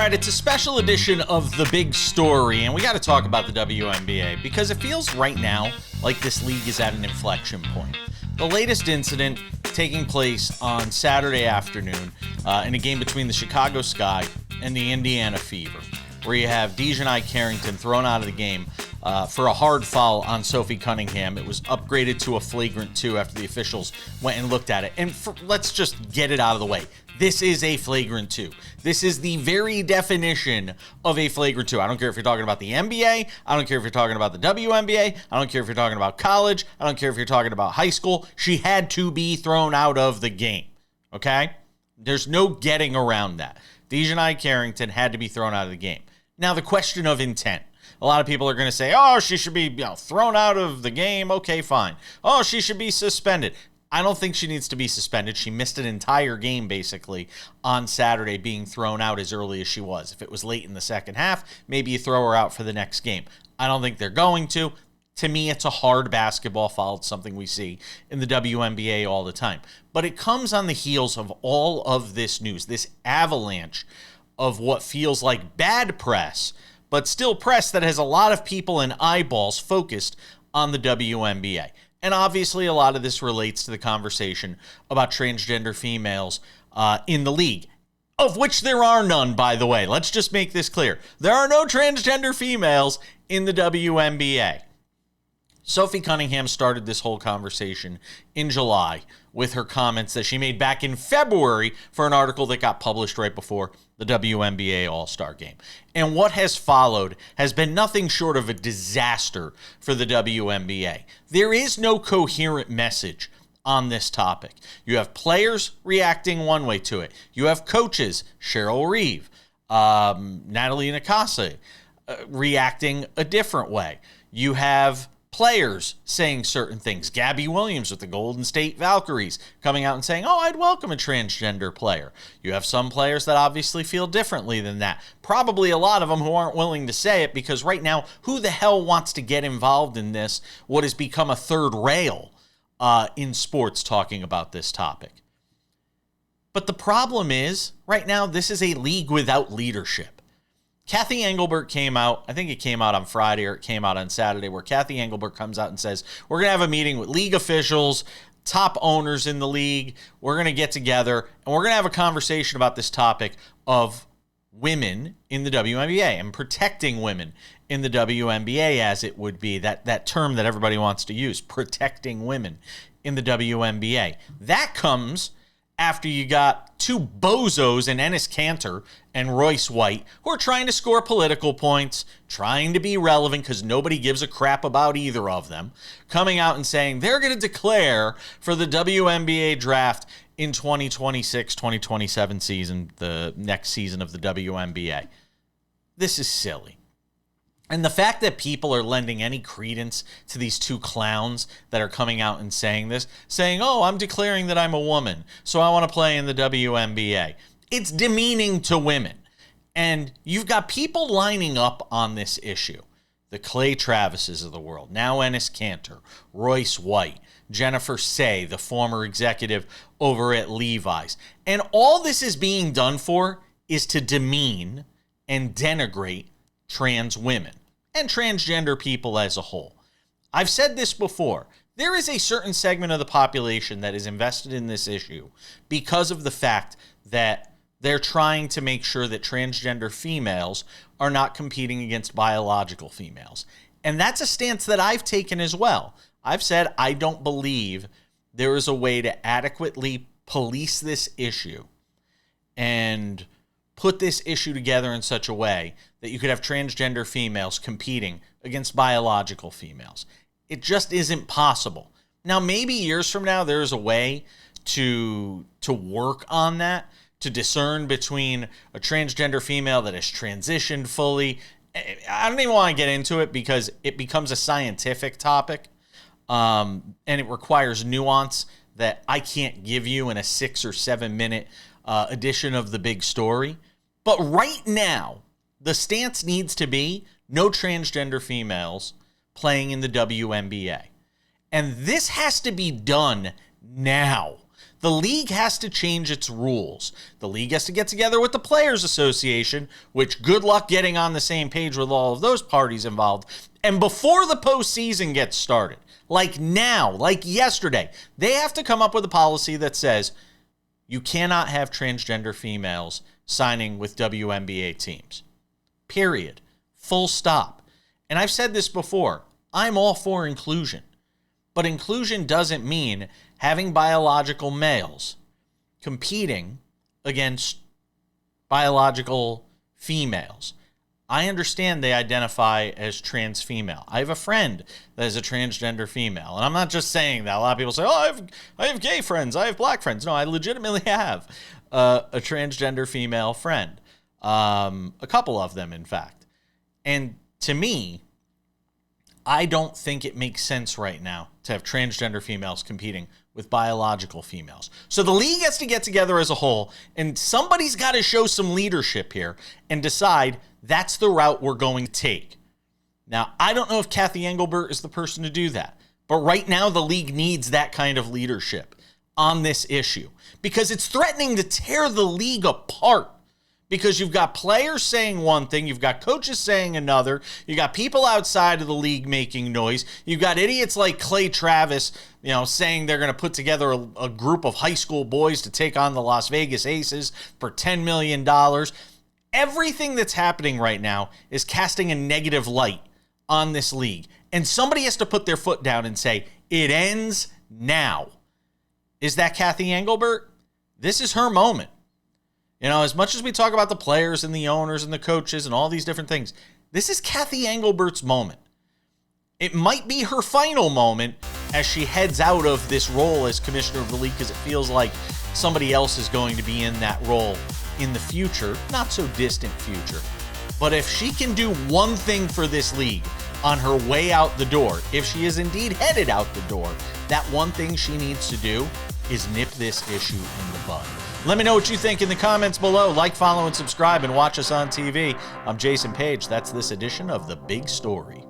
right, it's a special edition of The Big Story, and we got to talk about the WNBA because it feels right now like this league is at an inflection point. The latest incident taking place on Saturday afternoon in a game between the Chicago Sky and the Indiana Fever, where you have DiJonai Carrington thrown out of the game for a hard foul on Sophie Cunningham. It was upgraded to a flagrant 2 after the officials went and looked at it. And let's just get it out of the way. This is a flagrant 2. This is the very definition of a flagrant 2. I don't care if you're talking about the NBA. I don't care if you're talking about the WNBA. I don't care if you're talking about college. I don't care if you're talking about high school. She had to be thrown out of the game. Okay? There's no getting around that. DiJonai Carrington had to be thrown out of the game. Now, the question of intent. A lot of people are going to say, oh, she should be thrown out of the game. Okay, fine. Oh, she should be suspended. I don't think she needs to be suspended. She missed an entire game, basically, on Saturday, being thrown out as early as she was. If it was late in the second half, maybe you throw her out for the next game. I don't think they're going to. To me, it's a hard basketball foul. It's something we see in the WNBA all the time. But it comes on the heels of all of this news, this avalanche of what feels like bad press, but still press that has a lot of people and eyeballs focused on the WNBA. And obviously, a lot of this relates to the conversation about transgender females in the league, of which there are none, by the way. Let's just make this clear. There are no transgender females in the WNBA. Sophie Cunningham started this whole conversation in July with her comments that she made back in February for an article that got published right before the WNBA All-Star Game. And what has followed has been nothing short of a disaster for the WNBA. There is no coherent message on this topic. You have players reacting one way to it. You have coaches, Cheryl Reeve, Natalie Nakase, reacting a different way. You have players saying certain things. Gabby Williams with the Golden State Valkyries coming out and saying, oh, I'd welcome a transgender player. You have some players that obviously feel differently than that. Probably a lot of them who aren't willing to say it because right now, who the hell wants to get involved in this, what has become a third rail in sports talking about this topic? But the problem is, right now, this is a league without leadership. Kathy Engelbert came out, I think it came out on Friday or it came out on Saturday, where Kathy Engelbert comes out and says, we're going to have a meeting with league officials, top owners in the league. We're going to get together and we're going to have a conversation about this topic of women in the WNBA and protecting women in the WNBA, as it would be, that term that everybody wants to use, protecting women in the WNBA. That comes after you got two bozos in Enes Kanter and Royce White who are trying to score political points, trying to be relevant because nobody gives a crap about either of them, coming out and saying they're going to declare for the WNBA draft in 2026-2027 season, the next season of the WNBA. This is silly. And the fact that people are lending any credence to these two clowns that are coming out and saying this, saying, oh, I'm declaring that I'm a woman, so I want to play in the WNBA. It's demeaning to women. And you've got people lining up on this issue. The Clay Travises of the world, now Enes Kanter, Royce White, Jennifer Say, the former executive over at Levi's. And all this is being done for is to demean and denigrate trans women and transgender people as a whole. I've said this before. There is a certain segment of the population that is invested in this issue because of the fact that they're trying to make sure that transgender females are not competing against biological females. And that's a stance that I've taken as well. I've said I don't believe there is a way to adequately police this issue and put this issue together in such a way that you could have transgender females competing against biological females. It just isn't possible. Now, maybe years from now, there's a way to work on that, to discern between a transgender female that has transitioned fully. I don't even want to get into it because it becomes a scientific topic, and it requires nuance that I can't give you in a 6 or 7 minute edition of The Big Story. But right now, the stance needs to be no transgender females playing in the WNBA. And this has to be done now. The league has to change its rules. The league has to get together with the Players Association, which good luck getting on the same page with all of those parties involved. And before the postseason gets started, like now, like yesterday, they have to come up with a policy that says you cannot have transgender females signing with WNBA teams. Period. Full stop. And I've said this before. I'm all for inclusion. But inclusion doesn't mean having biological males competing against biological females. I understand they identify as trans female. I have a friend that is a transgender female. And I'm not just saying that. A lot of people say, oh, I have gay friends. I have black friends. No, I legitimately have a transgender female friend. A couple of them, in fact. And to me, I don't think it makes sense right now to have transgender females competing with biological females. So the league has to get together as a whole, and somebody's got to show some leadership here and decide that's the route we're going to take. Now, I don't know if Kathy Engelbert is the person to do that, but right now the league needs that kind of leadership on this issue because it's threatening to tear the league apart. Because you've got players saying one thing, you've got coaches saying another, you got people outside of the league making noise, you've got idiots like Clay Travis, saying they're going to put together a group of high school boys to take on the Las Vegas Aces for $10 million. Everything that's happening right now is casting a negative light on this league. And somebody has to put their foot down and say, it ends now. Is that Kathy Engelbert? This is her moment. As much as we talk about the players and the owners and the coaches and all these different things, this is Kathy Engelbert's moment. It might be her final moment as she heads out of this role as commissioner of the league because it feels like somebody else is going to be in that role in the future, not so distant future. But if she can do one thing for this league on her way out the door, if she is indeed headed out the door, that one thing she needs to do is nip this issue in the bud. Let me know what you think in the comments below. Like, follow, and subscribe, and watch us on TV. I'm Jason Page. That's this edition of The Big Story.